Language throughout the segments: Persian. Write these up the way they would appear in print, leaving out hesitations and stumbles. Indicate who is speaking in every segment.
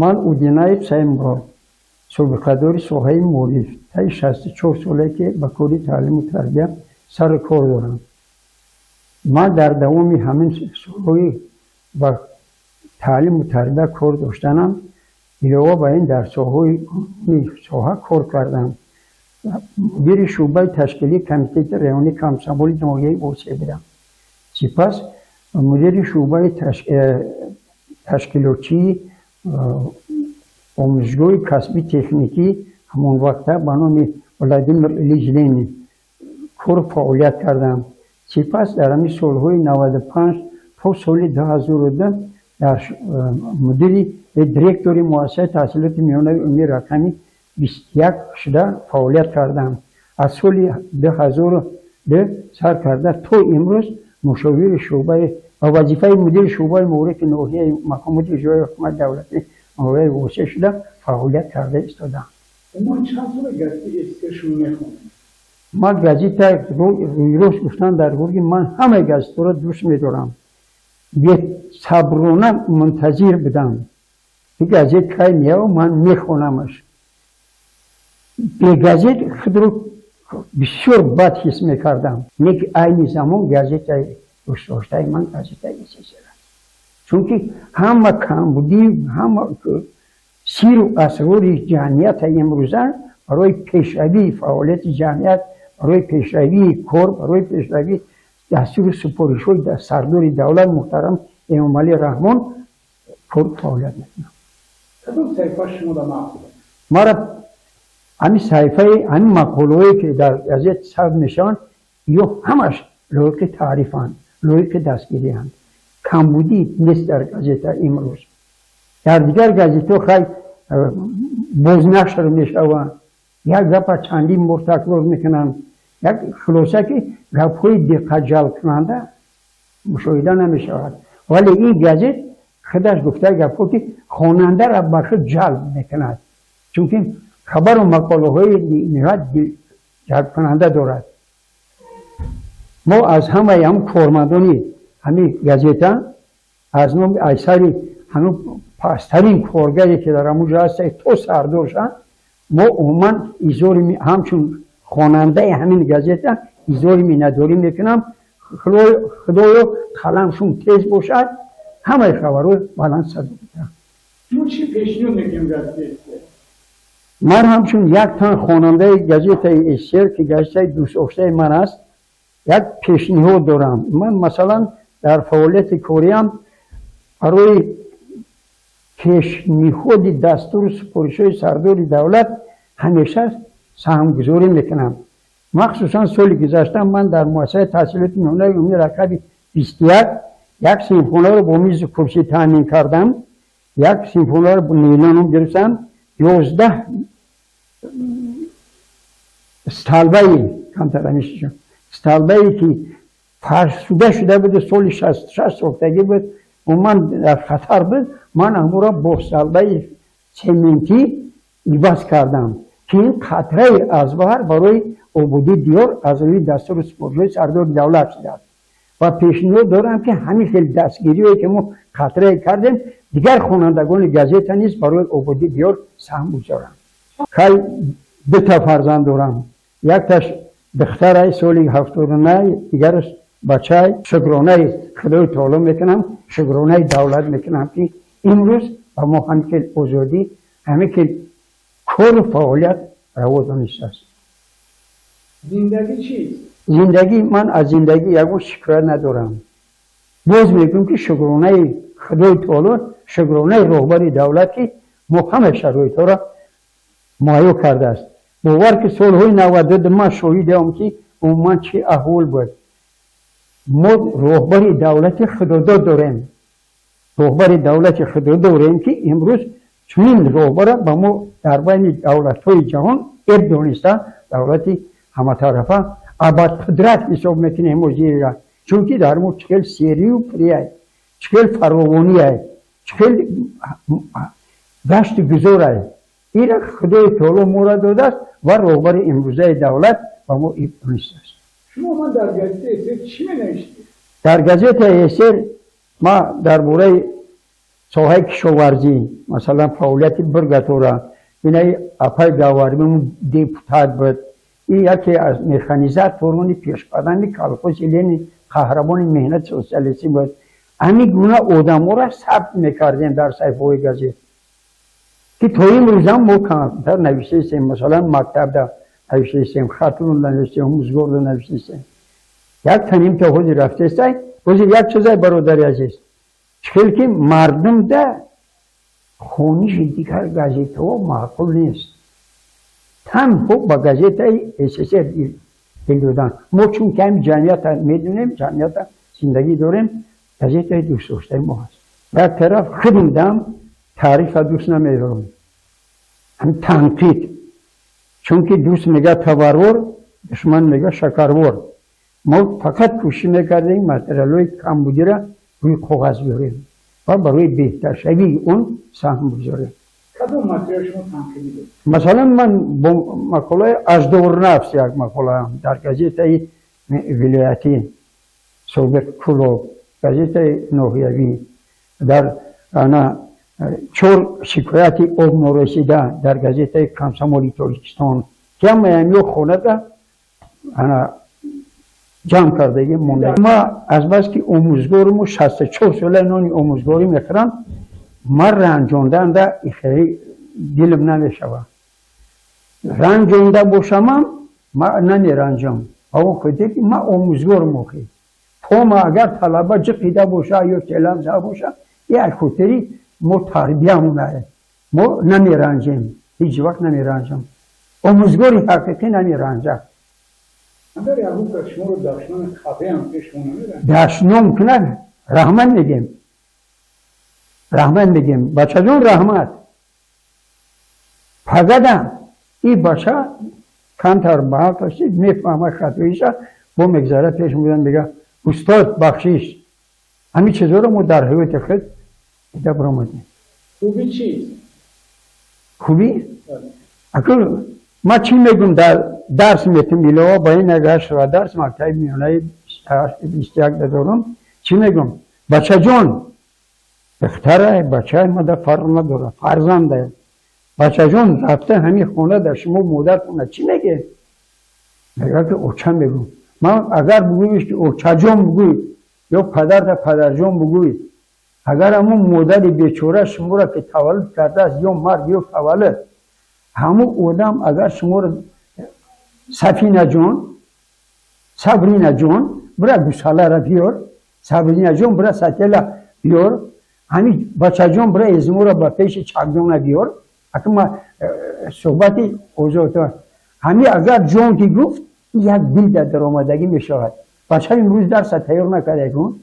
Speaker 1: من اودینای سعیم با سابقه‌داری سوهای مولف تا 64 ساله که به کاری تعلیم و تربیت سر کار دارم. من در دوام همین سالهای با تعلیم و تربیت کار داشتنم علاوه بر این در ساحه کار کردم. مدیر شعبه تشکیلی کمیته رئیونی کمسمولی ناحیه اوسه بودم. سپس مدیر شعبه تشکیلاتی آموزشگاه کسبی تکنیکی همون وقت به نام ولادیمیر ایلیچ لنین کار فعالیت کردم. سپس در همین سالهای 95 تا سال 2002 در مدیر دیرکتوری مؤسسه تحصیلات میانه علمی رقمی 21 شده فعالیت کردم. از سال 2002 سر کرده تا امروز مشاور شعبه و وظیفه مدیر شعبه مورد ناحیه مقامات اجرایی حکومت دولتی ناحیه اوسه شده فعالیت کرده ایستادم.
Speaker 2: ما چند سال گزیته اسکشون میخونیم؟
Speaker 1: ما گزیته روز گفتن در گرگی من همه گزیته را دوست میدارم. یه صبرانه منتظر بدم. این گزیت که میاد من میخونمش. به گزیت خود رو بسیار بد حس میکردم. یک این زمان گزیت دوست داشته من گزیت ایسیسه را. چون که همه کمبودی همه سیر و اسرار جمعیت امروزه برای پیشروی فعالیت جمعیت، برای پیشروی کار، برای پیشروی دستور سپارش‌های سردار دولت محترم امام علی رحمان کار فعالیت میکنم.
Speaker 2: کدوم صحیفه شما را معقوله؟
Speaker 1: ما را همین صحیفه همین مقاله‌ای که در گزیت ثبت میشن یا همش لایق تعریفند، لایق دستگیری هستند. کمبودی نیست در گزیت امروز. در دیگر گزیت‌ها خیلی بازنشر میشوند. یک گپ چندین بار تکرار میکنن. یک خلاصه که گپ‌های دقت جلب کننده مشاهده نمیشود. ولی این گزیت خودش گفته گپ‌ها که خواننده را به خود جلب میکند. چون که خبر و مقاله‌های نهایت جلب کننده دارد. ما از همه هم کارمندانی همین گزیت از نام اکثر همون پسترین کارگری که در همونجا هست تو سردارشن ما عموما ایزاری همچون خواننده همین گزیت ایزاری می نداری میکنم. خدایا قلمشون تیز باشد همه خبرو بلند صدا بودن.
Speaker 2: تو چی پیشنهاد میکنم گزیت؟
Speaker 1: من همچون یک تن خواننده گزیت اسیر که گزیت دوست داشته من است یک پیشنهاد دارم. من مثلا در فعالیت کاریم برای پیشنهاد دستور سپارش‌های سردار دولت همیشه سهمگذاری میکنم. مخصوصا سال گذشته من در مؤسسه تحصیلات میانه علمی رقم 21 یک سیمفونه رو با میز کرسی تامین کردم. یک سیمفونه رو با نیلون گرفتم. 11 استالبه کمتر همیشه استالبه که فرسوده شده بود سال 66 ساختگی بود و من در خطر بود. من همون را با استالبه سمنتی لباس کردم که این خطره از بحر برای عبودی دیار از روی دستور سپارش‌های سردار دولت شده و پیشنهاد دارم که همین خیلی دستگیری که ما خطره کردیم دیگر خوانندگان گزیت نیست برای عبودی دیار سهم بگذارم. خیلی دو تا فرزند دارم. یک تاش دختر سالی 79 دیگرش بچه شکرانه خدای تعالی میکنم شکرانه دولت میکنم که امروز با ما همین که آزادی همین که کار و فعالیت روا دانسته است.
Speaker 2: زندگی چیست؟
Speaker 1: زندگی من از زندگی یکو شکایت ندارم. باز میگم که شکرانه خدای تعالی شکرانه رهبر دولت که ما همه شرایط را مهیا کرده است. باور که سالهای 92 من شاهدم که عموما چه احوال بود. ما رهبر دولت خداداد داریم. رهبر دولت خداداد داریم که امروز چنین رهبر با ما در بین دولت‌های جهان اب دانسته دولت همه طرفه ابد قدرت حساب میکنه امروزی را. چون که در ما چکل سیری و پریه چکل فراوانی چکل دشت گذاره. این خدای تعالی ما را داده است و رهبر امروزه دولت با ما اب دانسته است.
Speaker 2: شما من در گزیت اسیر چی نوشتید؟
Speaker 1: در گزیت اسیر ما درباره ساحه کشاورزی مثلا فعالیت برگتوره اینای اپای گاوارمون دیپوتات بود این یکی از مکانیزات فرمونی پیش بدن کالکوس ایلینی قهرمان مهنت سوسیالیستی بود همین گونه آدم‌ها را ثبت میکردیم در صفحه گازت که تا این روز هم ما کمتر نوشتیم مثلا مکتب در نوشتیم خاتون نوشتیم موزگار نوشتیم یک تنیم تا خودی رفته است ولی یک چیزای برادری عزیز چون که مردم ده خونیش دیگر گازت ها معقول نیست تنها با گازت های اساسه دل دادن ما چون که هم جمعیت میدونیم جمعیت زندگی داریم گازت های دوست داشته ما هست و طرف خودم دم تعریف دوست نمیدارم هم تنقید چون که دوست میگه تبرور دشمن میگه شکرور ما فقط کوشش میکردیم متریال‌های کمبودی را روی کاغذ بیاریم و برای بهتر شوی اون سهم بگذاریم
Speaker 2: کدوم متریال شما تنقیدی بود؟
Speaker 1: مثلا من با مقاله از دور نفس یک مقاله هم در گازت ولایتی سابق کلوب گازت ناحیوی در انا چور شکایت آب نرسیده در گازت کمسمالی تاجیکستان که هم یه خونه ده انا جمع کرده مونده ما از بس که آموزگارمو 64 ساله نانی آموزگاری میکنم من رنجاندن ده خیلی دلم نمیشوه رنجانده باشم من نمیرنجم اما خودی که من آموزگار موقعی تو ما اگر طلبه جقیده باشه یا تلمزه باشه یک خودی ما تربیه مونه ما نمیرنجیم هیچ وقت نمیرنجم آموزگاری حقیقی نمیرنجم
Speaker 2: اگر یه که شما رو دشمن خفه هم پیش شما نمیرن
Speaker 1: دشمن کنه رحمت میگیم رحمت میگیم بچه جون رحمت پگدم این بچه کمتر بحال کشید میفهمه خطویشه با مگذاره پیش میگن بگه استاد بخشیش همین چیزا رو ما در حیوت خود ایده برامدیم
Speaker 2: خوبی چیست؟
Speaker 1: خوبی؟ اکل ما چی میگم در درس میتونم میلوا با این نگهش و درس مکتب میانه 21 دارم چی میگم بچه جان بختره بچه ما در فرق نداره فرزنده بچه جان رفته همین خونه در شما مادر کنه چی میگه میگه که اوچه میگم من اگر بگویش که اوچه جان بگوی یا پدر در پدر جان بگوی اگر همون مادر بیچوره شما را که تولد کرده است یا مرد یا تولد همون آدم اگر شما را سفینه جان صبرینه جان برای گوساله را بیار صبرینه جان برای ستیله بیار همین بچه جان برای ازمو را با پیش چکدان بیار اگر ما صحبتی اوزاتا همین اگر جان که گفت یک دل در آمدگی می شود بچه امروز درس تیار نکرده کن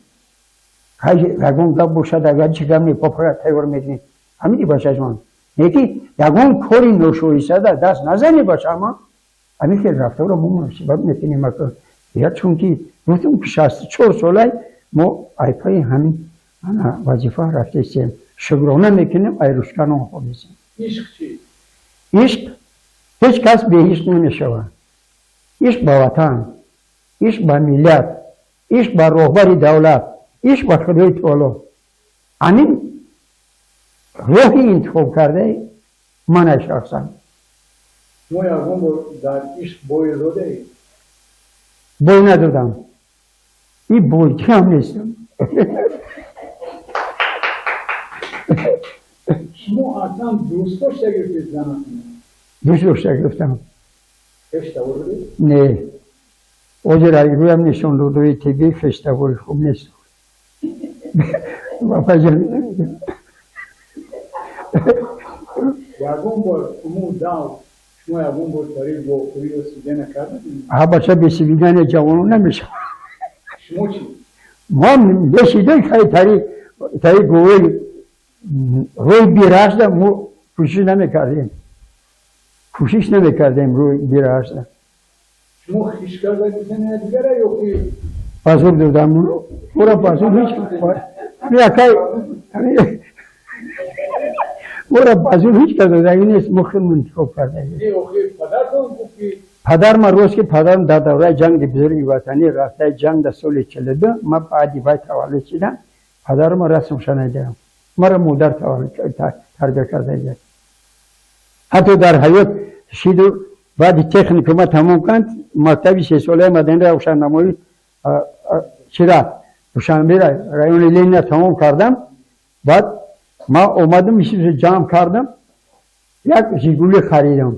Speaker 1: یکون گپ باشد اگر چی گم پاپر تیار میکنی همین بچه جان یکی یکون کاری نوشوی سده دست نزنی بچه ما همین که رفته رو ممنون سبب میکنیم اکر یا چون که گفتم که 64 ساله ما ایپای همین وظیفه رفته سیم شکرانه میکنیم ای روشکن هم خودیسیم
Speaker 2: عشق چی؟
Speaker 1: عشق هیچ کس به عشق نمیشود عشق با وطن عشق با ملت عشق با رهبر دولت عشق با خدای تعالی همین روحی انتخاب کرده من شخصا
Speaker 2: ما یکم در عشق بوی داده ای؟
Speaker 1: بوی ندادم این بوی هم نیستم
Speaker 2: شما اصلا دوست داشته گرفتید زنتون؟
Speaker 1: دوست داشته گرفتم
Speaker 2: خشته بردید؟
Speaker 1: نه اوجه رای روی هم نشون روی تیبی خشته بوری خوب نیست بابا جان
Speaker 2: یکم بار امو داو شما یکم بار تاری با خوری و سیده نکردید؟
Speaker 1: ها بچه بسیدن جوانو نمیشه
Speaker 2: شما چی؟
Speaker 1: ما بسیدن خیلی تاری گوی روی بیراش ده مو کوشش نمیکردیم روی بیراش ده
Speaker 2: شما خیشکر باید بزنه دیگره یا که
Speaker 1: پاسور دادم اونو برا پاسور هیچ برا پاسور هیچ کرده این نیست مخیر منتخب کرده پدر ما روز که پدرم در دوره جنگ بزرگی وطنی رفته جنگ در سال 42 ما بعدی باید تولد شدم پدر ما رسم شنیدم مرا مادر تربیه کرده. حتی در حیات شید و بعد تکنیک ما تمام کند مکتبی 3 ساله مدنی روشننمایی دوشنبه رایون لین تمام کردم. بعد ما اومدم چیز جمع کردم، یک ژیگولی خریدم.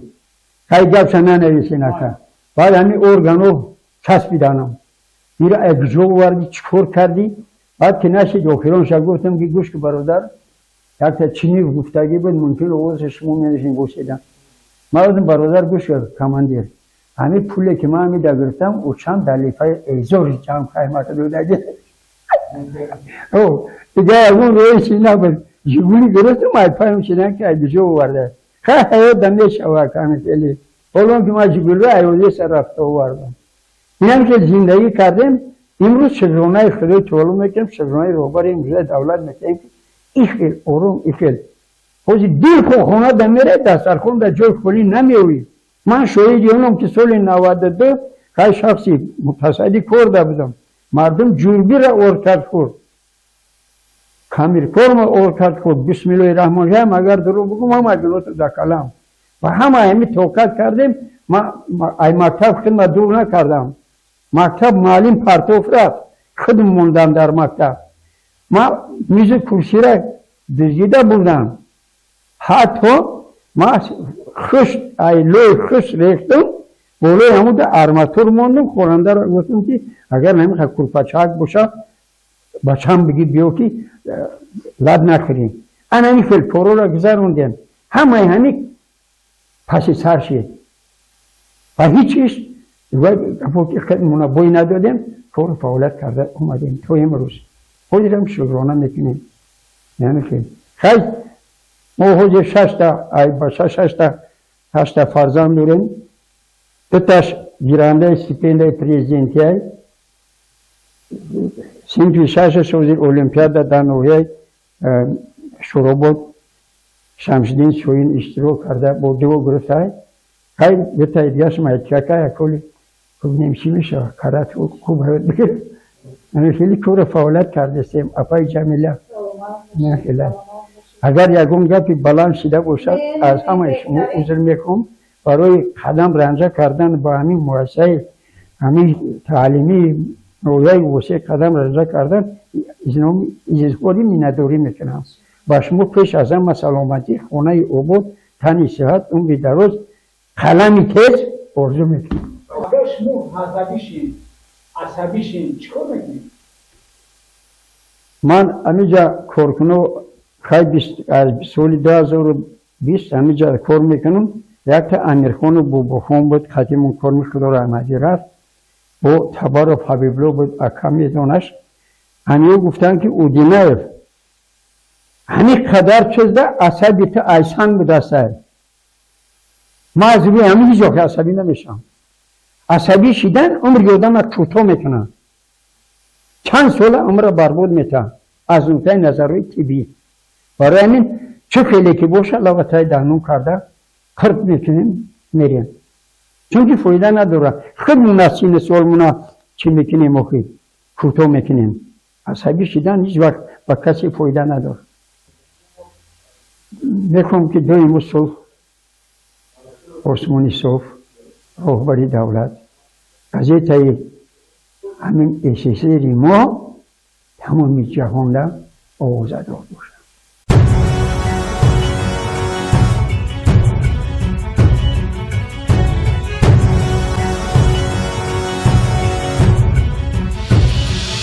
Speaker 1: خیلی گپ ننویسی نکن. بعد همین ارگانو چسبیدم. میره اگزو وردی چیکار کردی؟ بعد که نشد آخرانش گفتم که گوش که برادر یک تا چینی گفتگی بود ممکن اوضاع شما میانشین گوشیدم. ما گفتم برادر گوش کرد کماندیر. همین پولی که من میده گرفتم او چند دلیفه ایزوری جمع خیمت دودگی. او دیگه اون روی چیز نبود. ژیگولی گرفتم ای پایم چیدن که اگزو ورده. خیلی حیات دنده شوه کنه کلی. اولون که ما ژیگولی رو ایوزی سر رفته وردم. اینم که زندگی کردیم امروز شجرانه خیلی طولو میکنیم، شجرانه روبر امروز دولت میکنیم. ایخیل آروم ایخیل. خوزی دیر خو خونه دمیره دسترخون در جای خالی نمیوی. من شاید اونم که سال 92 خیلی شخصی متصدی کرده بودم. مردم جوربی را اور کرد خورد. کامیر کرم اور کرد خورد. بسم الله الرحمن الرحیم اگر درو بگم هم اجلوت در کلام. و همه همی توقت کردیم. ما ای مکتب خدمت دور نکردم. مکتب معلم پرتوف رفت. خودم موندم در مکتب. ما میز کرسی را دزدیده بودم. حتی ما خشت ایلوی خشت ریختم. بولوی همون در ارماتور موندم. خورنده را گفتم که اگر نمیخواه کرپچاک باشه بچم بگی بیو که لد نخوریم. انا این فیل پرو را گذروندیم. همه همی پسی سر شد. و هیچیش وقتی خدمونا بوی ندادیم فور فعالیت کرده اومدیم تو امروز خودی هم شکرانه میکنیم نمیکنیم. خیلی ما حوض 6 تا فرزند داریم. 2 تاش گیرنده سپینده پریزیدنتی های سنفی 6 سوزی اولیمپیاد در نوعی شروع بود. شمشدین شوین اشتراک کرده برده و گرفته های خیلی به تاییدیاش مایتیاکه اکولی خوب نمیشی میشه کارات خوب هست بگیر. من خیلی کور فعالیت کرده سیم اپای جمیله نه خیلی. اگر یکون گپی بلند شده باشد از همه شما عذر میکنم. برای قدم رنجه کردن با همین مؤسسه همین تعلیمی نوعی وسیع قدم رنجه کردن ایزخوری مینداری میکنم. با شما پیش از همه سلامتی خونه او بود تنی صحت اون بی دراز قلمی تیز ارزو میکنم.
Speaker 2: اگر شما عصبیشین چیکار میکنید؟
Speaker 1: من همینجا کار کنم خیلی از سال 2020 همینجا کار میکنم. یک تا امیرخان و بوبخان بود خطیمون کار میکرد و احمدی رفت با تبار و حبیبلو بود اکمی دانش. همیو گفتن که اودینایف همین قدر چیز ده عصبی تا ایسان بوده سر. ما از روی همین جا که عصبی نمیشم. عصبی شدن عمر یادم را کوتاه میکنن. چند سال عمر را برباد میتن. از نقطه نظر طبی. برای همین چه خیلی که باشه لغتای دهنون کرده کرد میکنیم میریم. چون که فایده نداره. خود مناسین سوالمونا چی میکنیم و خیلی کوتاه میکنیم. عصبی شدن هیچ وقت با کسی فایده نداره. میخوام که دویم صلح عثمانی صلح رهبری دولت قضیه همین احساسی ما تمامی جهان را آوازه دار باشه.